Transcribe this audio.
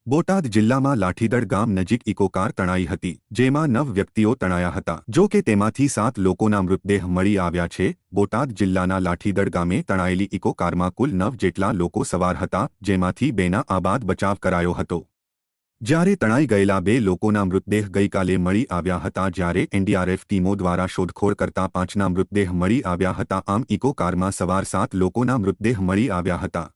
બોટાદ જિલ્લામાં લાઠીદળ ગામ નજીક ઇકો કાર તણાઈ હતી, જેમાં 9 વ્યક્તિઓ તણાયા હતા। જો કે તેમાંથી 7 લોકોના મૃતદેહ મળી આવ્યા છે। બોટાદ જિલ્લાના લાઠીદળ ગામે તણાયેલી ઇકો કારમાં કુલ 9 જેટલા લોકો સવાર હતા, જેમાંથી 2ના આબાદ બચાવ કરાયો હતો। જ્યારે તણાઈ ગયેલા 2 લોકોના મૃતદેહ ગઈકાલે મળી આવ્યા હતા, જ્યારે એનડીઆરએફ ટીમો દ્વારા શોધખોળ કરતા 5ના મૃતદેહ મળી આવ્યા હતા। આમ ઇકો કારમાં સવાર 7 લોકોના મૃતદેહ મળી આવ્યા હતા।